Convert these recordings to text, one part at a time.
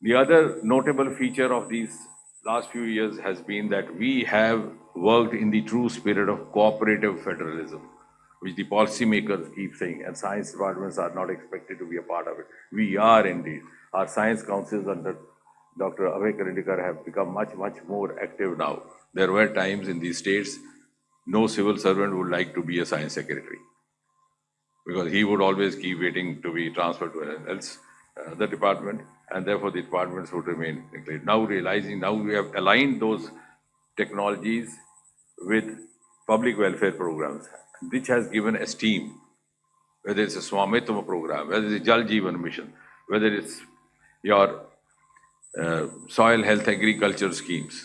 The other notable feature of these last few years has been that we have worked in the true spirit of cooperative federalism, which the policymakers keep saying, and science departments are not expected to be a part of it. We are indeed. Our science councils under Dr. Abhay Karindikar have become much, much more active now. There were times in these states, no civil servant would like to be a science secretary because he would always keep waiting to be transferred to the department, and therefore the departments would remain neglected. Now realizing, now we have aligned those technologies with public welfare programs, which has given esteem, whether it's a Swamitva program, whether it's a Jal Jeevan mission, whether it's your soil health agriculture schemes.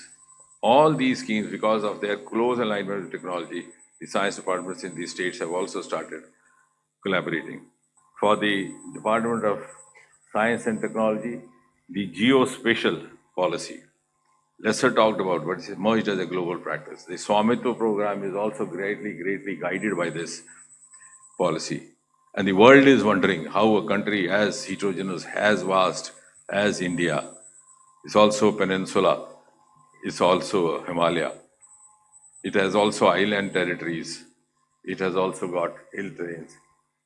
All these schemes, because of their close alignment with technology, the science departments in these states have also started collaborating. For the Department of Science and Technology, the geospatial policy, lesser talked about, but it's emerged as a global practice. The Swamitva program is also greatly guided by this policy. And the world is wondering how a country as heterogeneous, as vast as India, is also a peninsula, is also a Himalaya. It has also island territories. It has also got hill terrains.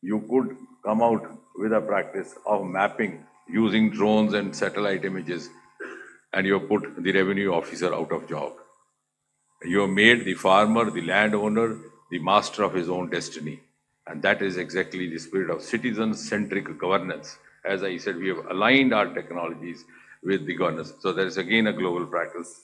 You could come out with a practice of mapping using drones and satellite images, and you have put the revenue officer out of job. You have made the farmer, the landowner, the master of his own destiny. And that is exactly the spirit of citizen-centric governance. As I said, we have aligned our technologies with the governance. So there is again a global practice.